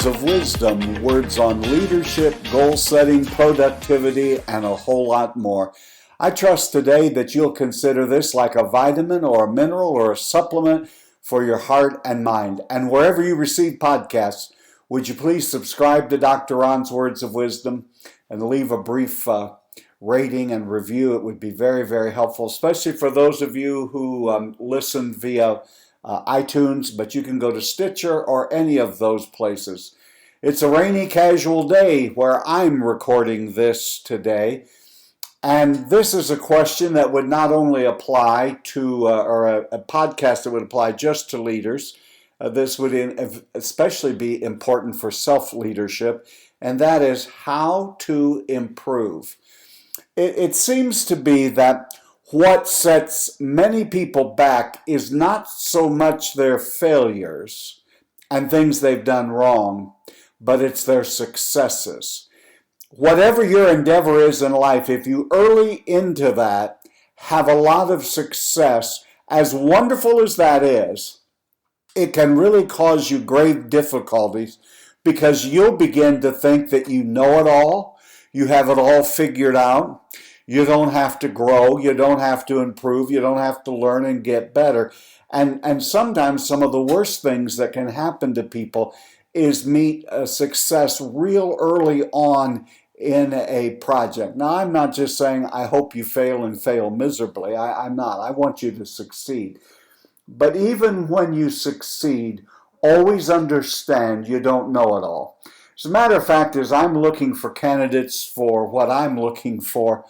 Words of Wisdom, words on leadership, goal setting, productivity, and a whole lot more. I trust today that you'll consider this like a vitamin or a mineral or a supplement for your heart and mind. And wherever you receive podcasts, would you please subscribe to Dr. Ron's Words of Wisdom and leave a brief rating and review? It would be very, very helpful, especially for those of you who listen via iTunes, but you can go to Stitcher or any of those places. It's a rainy, casual day where I'm recording this today, and this is a question that would not only apply to, or a podcast that would apply just to leaders. This would especially be important for self-leadership, and that is how to improve. It seems to be that what sets many people back is not so much their failures and things they've done wrong, but it's their successes. Whatever your endeavor is in life, if you early into that have a lot of success, as wonderful as that is, it can really cause you grave difficulties because you'll begin to think that you know it all, you have it all figured out. You don't have to grow, you don't have to improve, you don't have to learn and get better. And sometimes some of the worst things that can happen to people is meet a success real early on in a project. Now, I'm not just saying I hope you fail and fail miserably. I'm not. I want you to succeed. But even when you succeed, always understand you don't know it all. As a matter of fact, as I'm looking for candidates for what I'm looking for,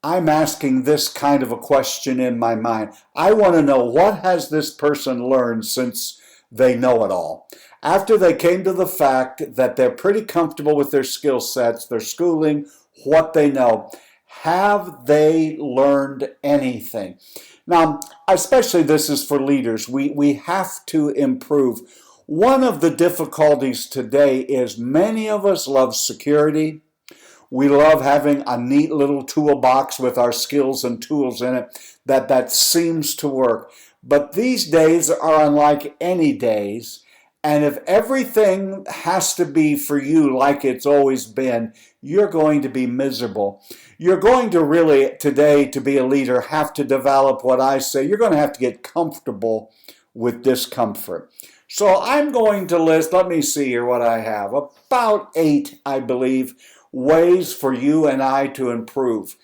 I'm asking this kind of a question in my mind. I want to know, what has this person learned since they know it all? After they came to the fact that they're pretty comfortable with their skill sets, their schooling, what they know, have they learned anything? Now, especially this is for leaders. We have to improve. One of the difficulties today is many of us love security. We love having a neat little toolbox with our skills and tools in it that seems to work. But these days are unlike any days, and if everything has to be for you like it's always been, you're going to be miserable. You're going to really, today, to be a leader, have to develop what I say. You're going to have to get comfortable with discomfort. So I'm going to list, let me see here what I have, about 8, I believe, ways for you and I to improve.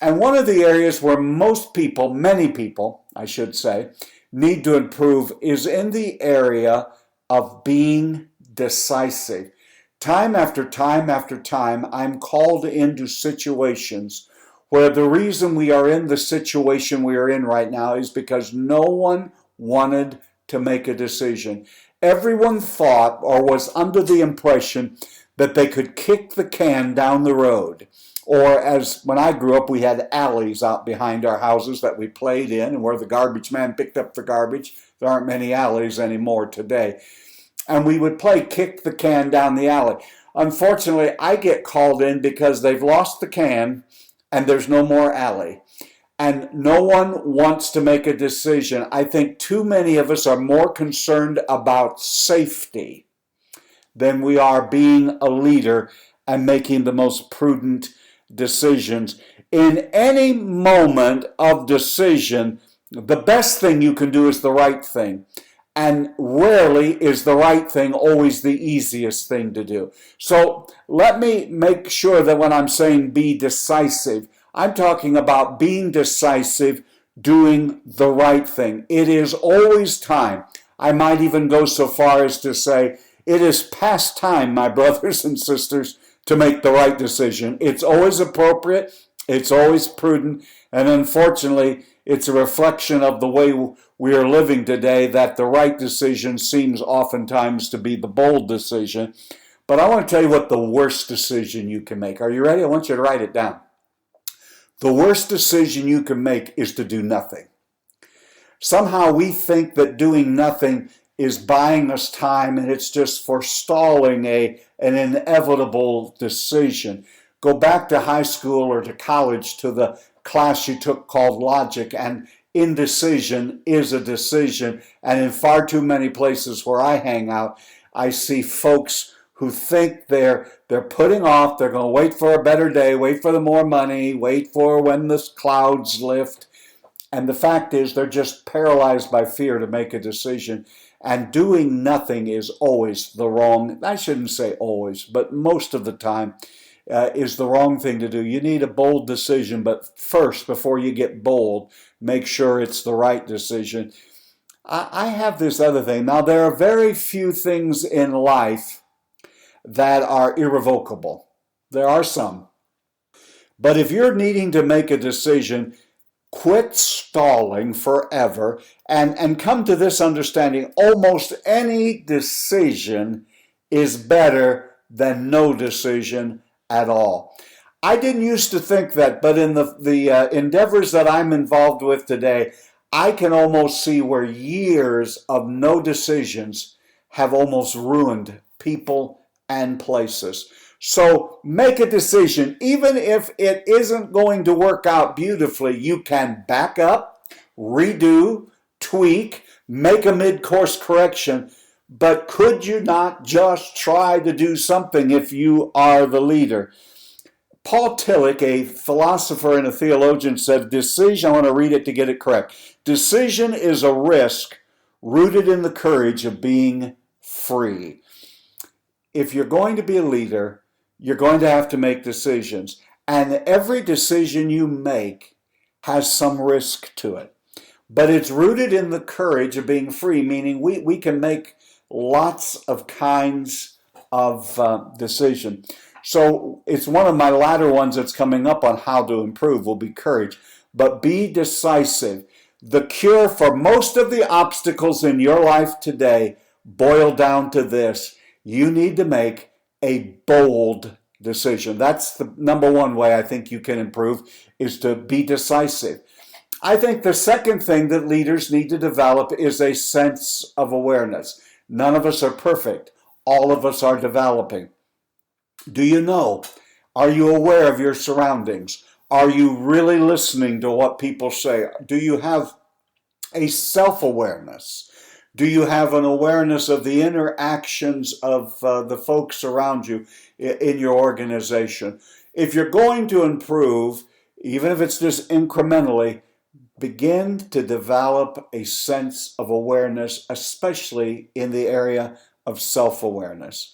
And one of the areas where most people, many people, I should say, need to improve is in the area of being decisive. Time after time after time, I'm called into situations where the reason we are in the situation we are in right now is because no one wanted to make a decision. Everyone thought or was under the impression that they could kick the can down the road. Or as when I grew up, we had alleys out behind our houses that we played in and where the garbage man picked up the garbage. There aren't many alleys anymore today. And we would play kick the can down the alley. Unfortunately, I get called in because they've lost the can and there's no more alley. And no one wants to make a decision. I think too many of us are more concerned about safety than we are being a leader and making the most prudent decisions. In any moment of decision, the best thing you can do is the right thing. And rarely is the right thing always the easiest thing to do. So let me make sure that when I'm saying be decisive, I'm talking about being decisive, doing the right thing. It is always time. I might even go so far as to say, it is past time, my brothers and sisters, to make the right decision. It's always appropriate, it's always prudent, and unfortunately, it's a reflection of the way we are living today that the right decision seems oftentimes to be the bold decision. But I want to tell you what the worst decision you can make. Are you ready? I want you to write it down. The worst decision you can make is to do nothing. Somehow we think that doing nothing is buying us time and it's just forestalling an inevitable decision. Go back to high school or to college to the class you took called logic, and indecision is a decision. And in far too many places where I hang out, I see folks who think they're putting off, they're going to wait for a better day, wait for the more money, wait for when the clouds lift. And the fact is, they're just paralyzed by fear to make a decision. And doing nothing is always the wrong, I shouldn't say always, but most of the time is the wrong thing to do. You need a bold decision, but first, before you get bold, make sure it's the right decision. I have this other thing. Now, there are very few things in life that are irrevocable. There are some. But if you're needing to make a decision, quit stalling forever and come to this understanding: almost any decision is better than no decision at all. I didn't used to think that, but in the endeavors that I'm involved with today, I can almost see where years of no decisions have almost ruined people and places. So make a decision. Even if it isn't going to work out beautifully, you can back up, redo, tweak, make a mid-course correction. But could you not just try to do something if you are the leader? Paul Tillich, a philosopher and a theologian, said, decision, I want to read it to get it correct. Decision is a risk rooted in the courage of being free. If you're going to be a leader, you're going to have to make decisions. And every decision you make has some risk to it. But it's rooted in the courage of being free, meaning we can make lots of kinds of decision. So it's one of my latter ones that's coming up on how to improve will be courage. But be decisive. The cure for most of the obstacles in your life today boil down to this: you need to make a bold decision. That's the number one way I think you can improve, is to be decisive. I think the second thing that leaders need to develop is a sense of awareness. None of us are perfect. All of us are developing. Do you know? Are you aware of your surroundings? Are you really listening to what people say? Do you have a self-awareness? Do you have an awareness of the interactions of the folks around you in your organization? If you're going to improve, even if it's just incrementally, begin to develop a sense of awareness, especially in the area of self-awareness.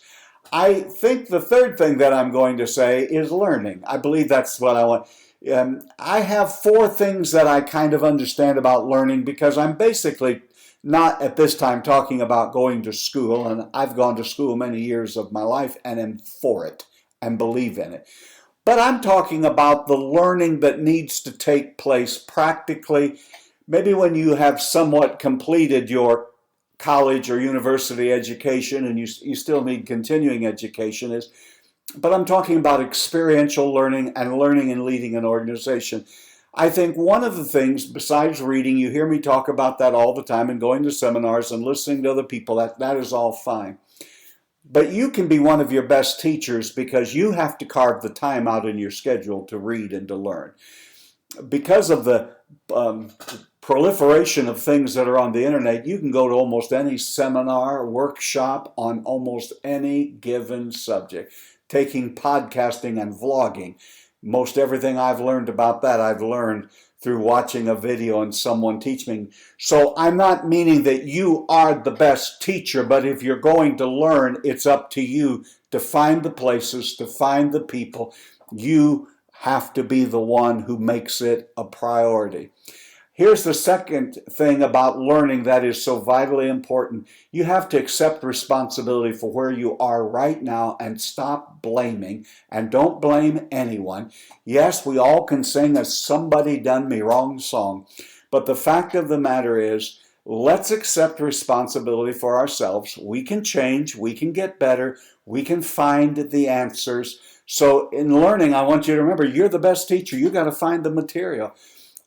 I think the third thing that I'm going to say is learning. I believe that's what I want. I have 4 things that I kind of understand about learning, because I'm basically not at this time talking about going to school, and I've gone to school many years of my life and am for it and believe in it. But I'm talking about the learning that needs to take place practically, maybe when you have somewhat completed your college or university education and you still need continuing education. But I'm talking about experiential learning and learning and leading an organization. I think one of the things, besides reading, you hear me talk about that all the time, and going to seminars and listening to other people, that is all fine. But you can be one of your best teachers because you have to carve the time out in your schedule to read and to learn. Because of the proliferation of things that are on the internet, you can go to almost any seminar, workshop on almost any given subject. Taking podcasting and vlogging. Most everything I've learned about that, I've learned through watching a video and someone teach me. So I'm not meaning that you are the best teacher, but if you're going to learn, it's up to you to find the places, to find the people. You have to be the one who makes it a priority. Here's the second thing about learning that is so vitally important. You have to accept responsibility for where you are right now and stop blaming. And don't blame anyone. Yes, we all can sing a "somebody done me wrong" song. But the fact of the matter is, let's accept responsibility for ourselves. We can change. We can get better. We can find the answers. So in learning, I want you to remember, you're the best teacher. You got to find the material.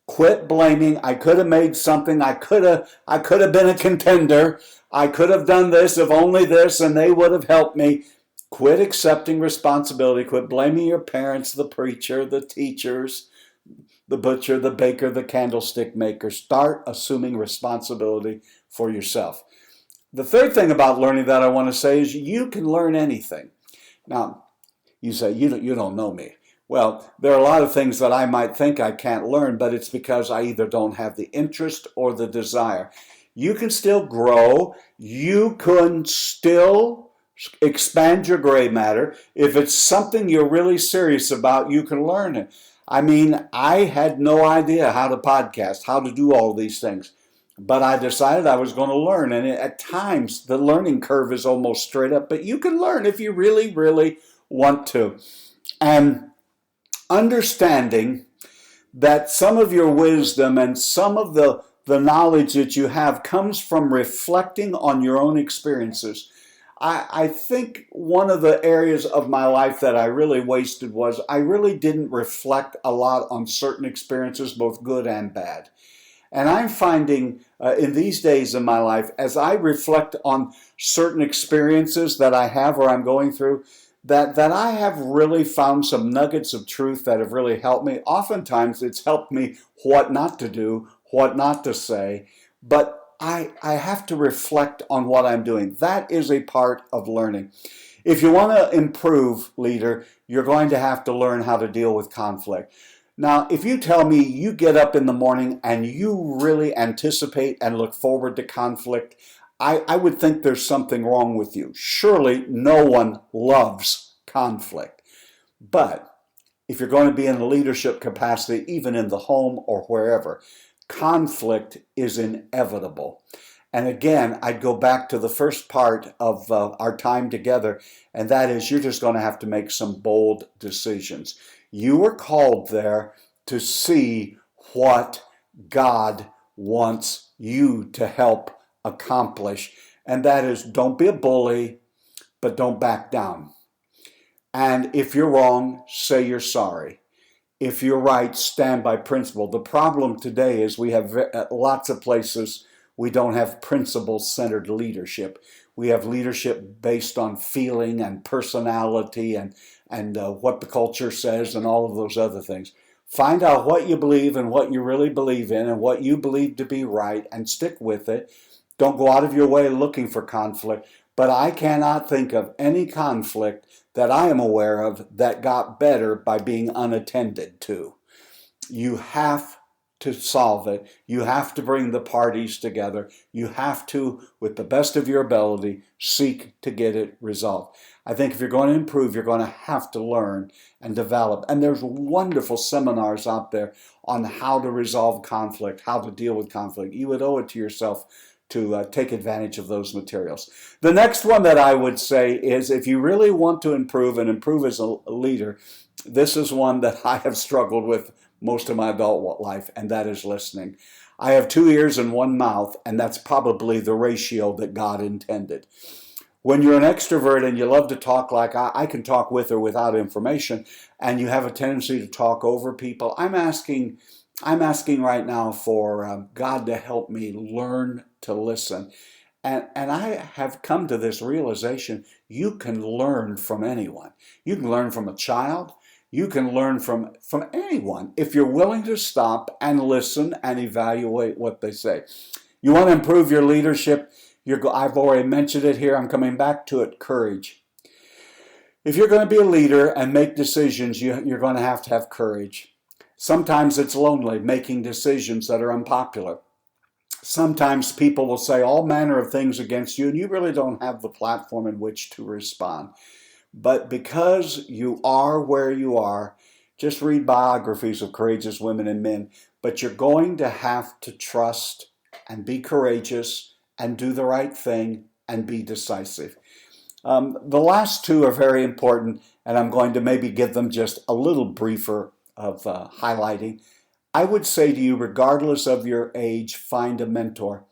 Quit blaming. I could have made something. I could have been a contender. I could have done this, if only this, and they would have helped me. Quit accepting responsibility. Quit blaming your parents, the preacher, the teachers, the butcher, the baker, the candlestick maker. Start assuming responsibility for yourself. The third thing about learning that I want to say is you can learn anything. Now, you say, you don't know me. Well, there are a lot of things that I might think I can't learn, but it's because I either don't have the interest or the desire. You can still grow. You can still expand your gray matter. If it's something you're really serious about, you can learn it. I mean, I had no idea how to podcast, how to do all these things. But I decided I was going to learn. And at times, the learning curve is almost straight up. But you can learn if you really, really want to. And understanding that some of your wisdom and some of the knowledge that you have comes from reflecting on your own experiences. I think one of the areas of my life that I really wasted was I really didn't reflect a lot on certain experiences, both good and bad. And I'm finding in these days in my life, as I reflect on certain experiences that I have or I'm going through, that I have really found some nuggets of truth that have really helped me. Oftentimes it's helped me what not to do, what not to say, but I have to reflect on what I'm doing. That is a part of learning. If you want to improve, leader, you're going to have to learn how to deal with conflict. Now, if you tell me you get up in the morning and you really anticipate and look forward to conflict, I would think there's something wrong with you. Surely no one loves conflict. But if you're going to be in a leadership capacity, even in the home or wherever, conflict is inevitable. And again, I'd go back to the first part of our time together, and that is you're just going to have to make some bold decisions. You were called there to see what God wants you to help accomplish. And that is, don't be a bully, but don't back down. And if you're wrong, say you're sorry. If you're right, stand by principle. The problem today is we have lots of places we don't have principle-centered leadership. We have leadership based on feeling and personality and what the culture says and all of those other things. Find out what you believe and what you really believe in and what you believe to be right and stick with it. Don't go out of your way looking for conflict. But I cannot think of any conflict that I am aware of that got better by being unattended to. You have to solve it. You have to bring the parties together. You have to, with the best of your ability, seek to get it resolved. I think if you're going to improve, you're going to have to learn and develop. And there's wonderful seminars out there on how to resolve conflict, how to deal with conflict. You would owe it to yourself to take advantage of those materials. The next one that I would say is if you really want to improve and improve as a leader, this is one that I have struggled with most of my adult life, and that is listening. I have 2 ears and 1 mouth, and that's probably the ratio that God intended. When you're an extrovert and you love to talk like I can talk with or without information, and you have a tendency to talk over people, I'm asking right now for God to help me learn to listen. And I have come to this realization, you can learn from anyone. You can learn from a child. You can learn from anyone if you're willing to stop and listen and evaluate what they say. You want to improve your leadership? I've already mentioned it here. I'm coming back to it. Courage. If you're going to be a leader and make decisions, you're going to have courage. Sometimes it's lonely making decisions that are unpopular. Sometimes people will say all manner of things against you, and you really don't have the platform in which to respond. But because you are where you are, just read biographies of courageous women and men, but you're going to have to trust and be courageous and do the right thing and be decisive. The last two are very important, and I'm going to maybe give them just a little briefer of highlighting. I would say to you, regardless of your age, find a mentor.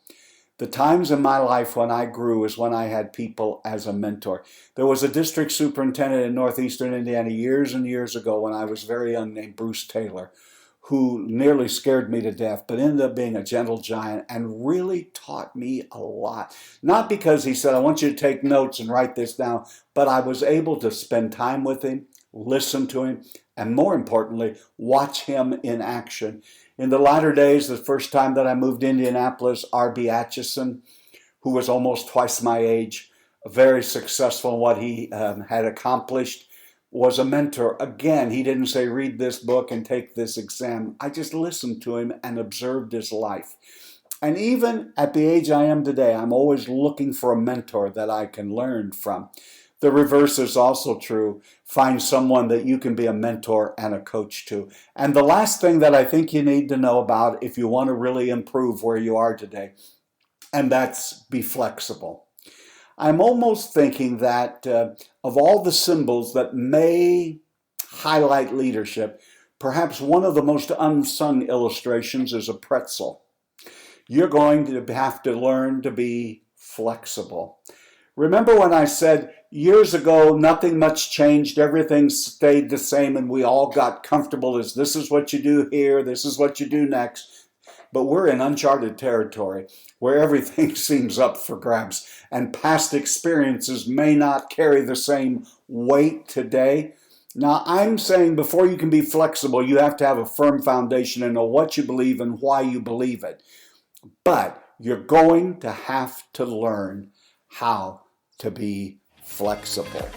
The times in my life when I grew is when I had people as a mentor. There was a district superintendent in northeastern Indiana years and years ago when I was very young named Bruce Taylor, who nearly scared me to death, but ended up being a gentle giant and really taught me a lot. Not because he said, I want you to take notes and write this down, but I was able to spend time with him, listen to him, and more importantly, watch him in action. In the latter days, the first time that I moved to Indianapolis, R.B. Atchison, who was almost twice my age, very successful in what he had accomplished, was a mentor. Again, he didn't say, read this book and take this exam. I just listened to him and observed his life. And even at the age I am today, I'm always looking for a mentor that I can learn from. The reverse is also true. Find someone that you can be a mentor and a coach to. And the last thing that I think you need to know about if you want to really improve where you are today, and that's be flexible. I'm almost thinking that of all the symbols that may highlight leadership, perhaps one of the most unsung illustrations is a pretzel. You're going to have to learn to be flexible. Remember when I said years ago, nothing much changed, everything stayed the same, and we all got comfortable as this is what you do here, this is what you do next. But we're in uncharted territory where everything seems up for grabs, and past experiences may not carry the same weight today. Now, I'm saying before you can be flexible, you have to have a firm foundation and know what you believe and why you believe it. But you're going to have to learn how to be flexible.